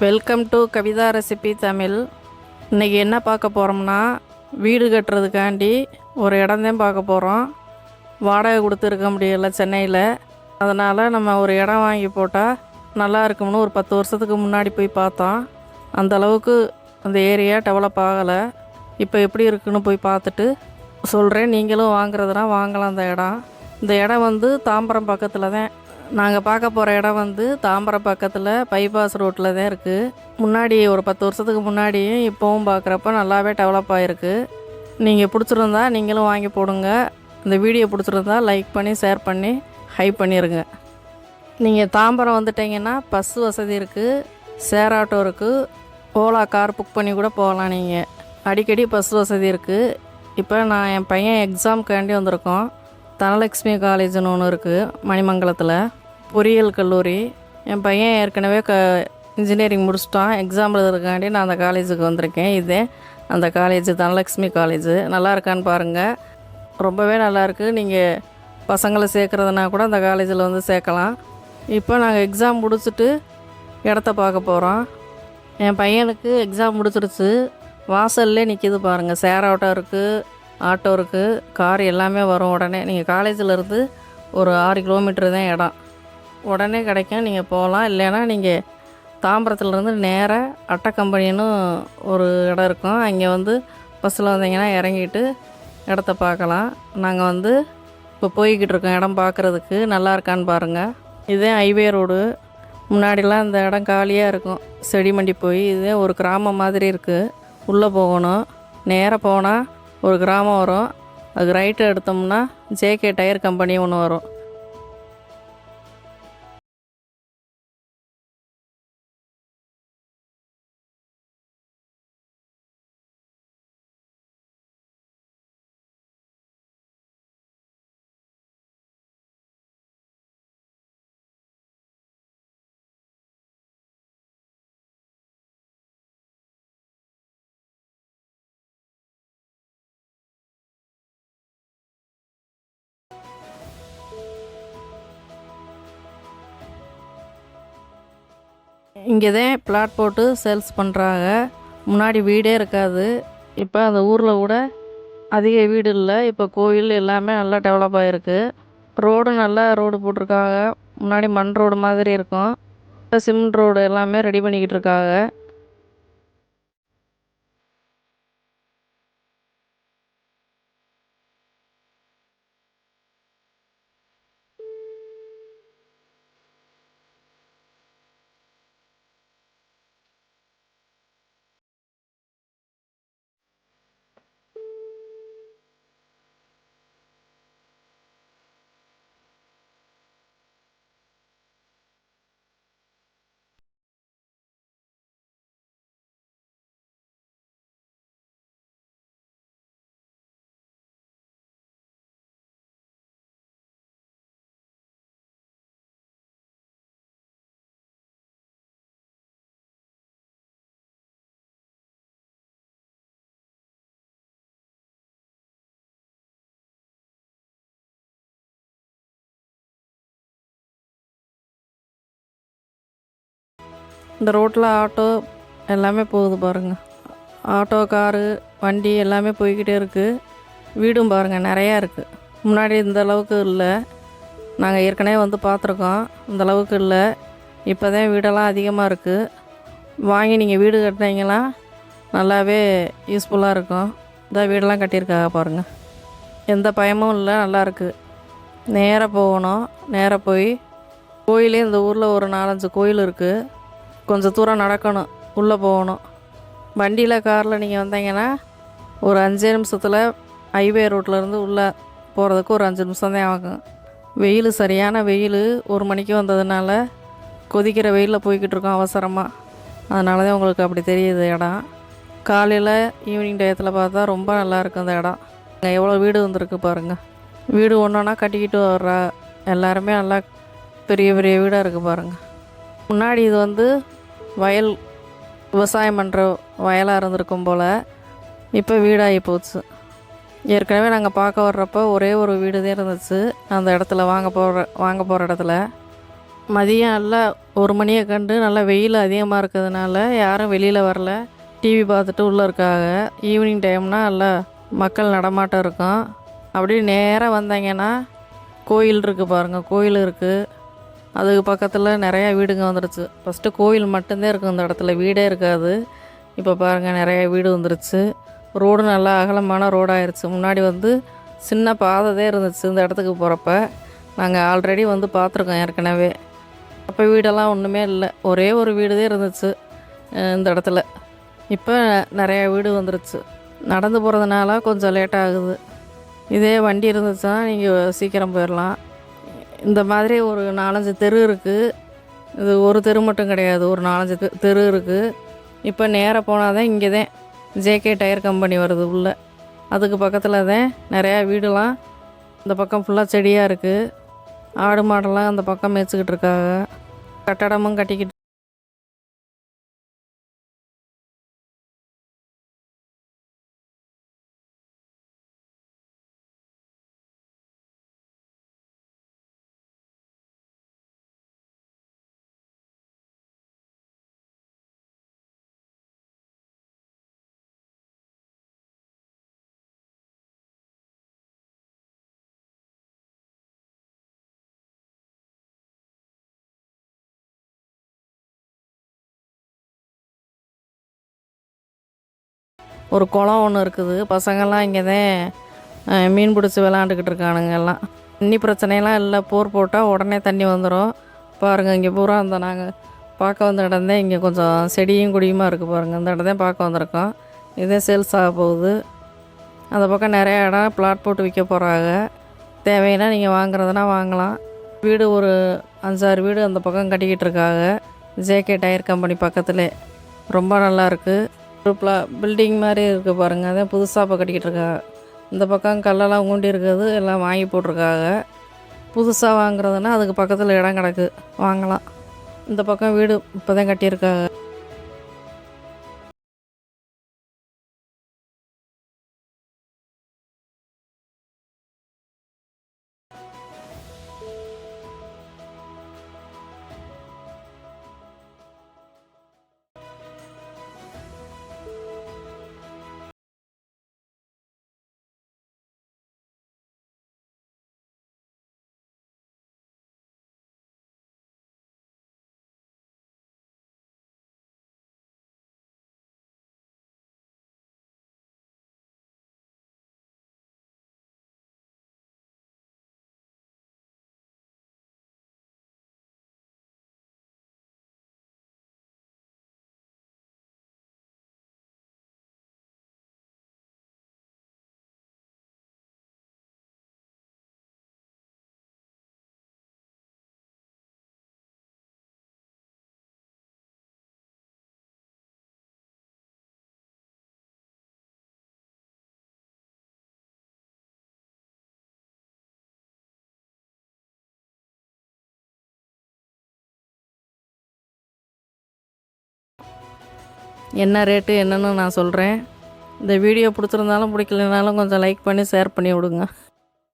Welcome to Kavitha recipe Tamil. இன்றைக்கி என்ன பார்க்க போகிறோம்னா, வீடு கட்டுறதுக்காண்டி ஒரு இடம்தான் பார்க்க போகிறோம். வாடகை கொடுத்து இருக்க முடியல சென்னையில். அதனால் நம்ம ஒரு இடம் வாங்கி போட்டால் நல்லா இருக்கும்னு ஒரு 10 வருஷத்துக்கு முன்னாடி போய் பார்த்தோம். அந்த அளவுக்கு அந்த ஏரியா டெவலப் ஆகலை. இப்போ எப்படி இருக்குன்னு போய் பார்த்துட்டு சொல்கிறேன். நீங்களும் வாங்குறதுனா வாங்கலாம். இந்த இடம் வந்து தாம்பரம் பக்கத்தில் தான். நாங்கள் பார்க்க போகிற இடம் வந்து தாம்பரம் பக்கத்தில் பைபாஸ் ரோட்டில் தான் இருக்குது. முன்னாடி ஒரு 10 வருஷத்துக்கு முன்னாடியும் இப்போவும் பார்க்குறப்ப நல்லாவே டெவலப் ஆகிருக்கு. நீங்கள் பிடிச்சிருந்தா நீங்களும் வாங்கி போடுங்க. இந்த வீடியோ பிடிச்சிருந்தா லைக் பண்ணி ஷேர் பண்ணி ஹைப் பண்ணிடுங்க. நீங்கள் தாம்பரம் வந்துட்டிங்கன்னா பஸ் வசதி இருக்குது, ஷேர் ஆட்டோ இருக்குது, ஓலா கார் புக் பண்ணி கூட போகலாம். நீங்கள் அடிக்கடி பஸ் வசதி இருக்குது. இப்போ நான் என் பையன் எக்ஸாமுக்காண்டி வந்திருக்கோம். தனலக்ஷ்மி காலேஜ்னு ஒன்று இருக்குது மணிமங்கலத்தில், பொறியியல் கல்லூரி. என் பையன் ஏற்கனவே இன்ஜினியரிங் முடிச்சிட்டான். எக்ஸாம் எழுதுறதுக்காண்டி நான் அந்த காலேஜுக்கு வந்திருக்கேன். இதே அந்த காலேஜ் தனலக்ஷ்மி காலேஜு. நல்லா இருக்கான்னு பாருங்கள். ரொம்பவே நல்லாயிருக்கு. நீங்கள் பசங்களை சேர்க்குறதுனா கூட அந்த காலேஜில் வந்து சேர்க்கலாம். இப்போ நாங்கள் எக்ஸாம் முடிச்சுட்டு இடத்த பார்க்க போகிறோம். என் பையனுக்கு எக்ஸாம் முடிச்சிருச்சு. வாசல்லே நிற்கிது பாருங்கள். ஷேர் ஆட்டோ இருக்குது, கார் எல்லாமே வரும். உடனே நீங்கள் காலேஜிலேருந்து ஒரு 6 கிலோமீட்டர் தான் இடம். உடனே கிடைக்கும், நீங்கள் போகலாம். இல்லைன்னா நீங்கள் தாம்பரத்துலேருந்து நேராக அட்டை கம்பெனின்னு ஒரு இடம் இருக்கும். அங்கே வந்து பஸ்ஸில் வந்தீங்கன்னா இறங்கிட்டு இடத்த பார்க்கலாம். நாங்கள் வந்து இப்போ போய்கிட்டு இருக்கோம் இடம் பார்க்குறதுக்கு. நல்லா இருக்கான்னு பாருங்கள். இதே ஹைவே ரோடு. முன்னாடிலாம் இந்த இடம் காலியாக இருக்கும், செடி மண்டி போய். இதே ஒரு கிராமம் மாதிரி இருக்குது. உள்ளே போகணும். நேராக போனால் ஒரு கிராமம் வரும். அதுக்கு ரைட்டு எடுத்தோம்னா ஜேகே டயர் கம்பெனி ஒன்று வரும். இங்கே தான் பிளாட் போட்டு சேல்ஸ் பண்ணுறாங்க. முன்னாடி வீடே இருக்காது. இப்போ அந்த ஊரில் கூட அதிக வீடு இல்லை. இப்போ கோயில் எல்லாமே நல்லா டெவலப் ஆகிருக்கு. நல்லா ரோடு போட்டிருக்காங்க. முன்னாடி மண் ரோடு மாதிரி இருக்கும். இப்போ சிமெண்ட் ரோடு எல்லாமே ரெடி பண்ணிக்கிட்டு இருக்காங்க. இந்த ரோட்டில் ஆட்டோ எல்லாமே போகுது பாருங்கள். ஆட்டோ, காரு, வண்டி எல்லாமே போய்கிட்டே இருக்குது. வீடும் பாருங்கள் நிறையா இருக்குது. முன்னாடி இந்த அளவுக்கு இல்லை. நாங்கள் ஏற்கனவே வந்து பார்த்துருக்கோம். இந்த அளவுக்கு இல்லை. இப்போ தான் வீடெல்லாம் அதிகமாக இருக்குது. வாங்கி நீங்கள் வீடு கட்டினீங்கன்னா நல்லாவே யூஸ்ஃபுல்லாக இருக்கும். இந்த வீடெல்லாம் கட்டியிருக்காங்க பாருங்கள். எந்த பயமும் இல்லை, நல்லாயிருக்கு. நேராக போகணும். நேராக போய் கோயிலே இந்த ஊரில் ஒரு 4-5 கோயில் இருக்குது. கொஞ்சம் தூரம் நடக்கணும், உள்ளே போகணும். வண்டியில், காரில் நீங்கள் வந்தீங்கன்னா ஒரு 5 நிமிஷத்தில் ஹைவே ரோட்லேருந்து உள்ளே போகிறதுக்கு ஒரு 5 நிமிஷம் தான் ஆகும். வெயில், சரியான வெயில். 1 மணிக்கு வந்ததுனால கொதிக்கிற வெயிலில் போய்கிட்டு இருக்கோம் அவசரமாக. அதனால தான் உங்களுக்கு அப்படி தெரியுது இடம். காலையில் ஈவினிங் டயத்தில் பார்த்தா ரொம்ப நல்லாயிருக்கும் இந்த இடம். எவ்வளோ வீடு வந்திருக்கு பாருங்கள். வீடு ஒன்றா கட்டிக்கிட்டு வர்றா. எல்லாருமே நல்லா பெரிய பெரிய வீடாக இருக்குது பாருங்கள். முன்னாடி இது வந்து வயல், விவசாயம் பண்ணுற வயலாக இருந்திருக்கும் போல். இப்போ வீடாகி போச்சு. ஏற்கனவே நாங்கள் பார்க்க வர்றப்போ ஒரே ஒரு வீடு தான் இருந்துச்சு அந்த இடத்துல, வாங்க போகிற இடத்துல. மதியம் நல்லா 1 மணியை கண்டு நல்லா வெயில் அதிகமாக இருக்கிறதுனால யாரும் வெளியில் வரல, டிவி பார்த்துட்டு உள்ளே இருக்காங்க. ஈவினிங் டைம்னால் நல்லா மக்கள் நடமாட்டம் இருக்கும். அப்படியே நேராக வந்தாங்கன்னா கோயில் இருக்குது பாருங்கள், கோயில் இருக்குது. அதுக்கு பக்கத்தில் நிறையா வீடுங்க வந்துடுச்சு. ஃபஸ்ட்டு கோயில் மட்டும்தான் இருக்கும் இந்த இடத்துல, வீடே இருக்காது. இப்போ பாருங்கள் நிறையா வீடு வந்துருச்சு. ரோடு நல்லா அகலமான ரோடாயிருச்சு. முன்னாடி வந்து சின்ன பாதை தான் இருந்துச்சு இந்த இடத்துக்கு போகிறப்ப. நாங்கள் ஆல்ரெடி வந்து பார்த்துருக்கோம் ஏற்கனவே. அப்போ வீடெல்லாம் ஒன்றுமே இல்லை, ஒரே ஒரு வீடு தான் இருந்துச்சு இந்த இடத்துல. இப்போ நிறையா வீடு வந்துருச்சு. நடந்து போகிறதுனால கொஞ்சம் லேட் ஆகுது. இதே வண்டி இருந்துச்சுன்னா நீங்கள் சீக்கிரம் போயிடலாம். இந்த மாதிரி ஒரு 4-5 தெரு இருக்குது. இது ஒரு தெரு மட்டும் கிடையாது, ஒரு 4-5 தெரு இருக்குது. இப்போ நேராக போனால் தான் இங்கே தான் ஜேகே டயர் கம்பெனி வருது உள்ளே. அதுக்கு பக்கத்தில் தான் நிறையா வீடுலாம். இந்த பக்கம் ஃபுல்லாக செடியாக இருக்குது. ஆடு மாடெல்லாம் அந்த பக்கம் மேய்ச்சிக்கிட்டு இருக்காங்க. கட்டடமும் கட்டிக்கிட்டு. ஒரு குளம் ஒன்று இருக்குது. பசங்கள்லாம் இங்கே தான் மீன் பிடிச்சி விளாண்டுக்கிட்டு இருக்கானுங்க எல்லாம். தண்ணி பிரச்சனையெல்லாம் இல்லை, போர் போட்டால் உடனே தண்ணி வந்துடும். பாருங்கள் இங்கே பூரா அந்த நாங்கள் பார்க்க வந்த இடம் தான். இங்கே கொஞ்சம் செடியும் கொடியுமா இருக்குது பாருங்கள். இந்த இடம் தான் பார்க்க வந்திருக்கோம். இதே சேல்ஸ் ஆக போகுது. அந்த பக்கம் நிறையா இடம் பிளாட் போட்டு விற்க போகிறாங்க. தேவைன்னா நீங்கள் வாங்குறதுனா வாங்கலாம். வீடு ஒரு 5-6 வீடு அந்த பக்கம் கட்டிக்கிட்டு இருக்காங்க. ஜேகே டயர் கம்பெனி பக்கத்தில் ரொம்ப நல்லாயிருக்கு. ஒரு பில்டிங் மாதிரி இருக்குது பாருங்கள், அதான் புதுசாக இப்போ கட்டிக்கிட்டு இருக்காங்க. இந்த பக்கம் கல்லெல்லாம் ஊண்டி இருக்குது, எல்லாம் வாங்கி போட்டிருக்காங்க. புதுசாக வாங்குறதுன்னா அதுக்கு பக்கத்தில் இடம் கிடக்கு, வாங்கலாம். இந்த பக்கம் வீடு இப்போ தான் கட்டியிருக்காங்க. என்ன ரேட்டு என்னன்னு நான் சொல்கிறேன். இந்த வீடியோ பிடிச்சிருந்தாலும் பிடிக்கலனாலும் கொஞ்சம் லைக் பண்ணி ஷேர் பண்ணி விடுங்க.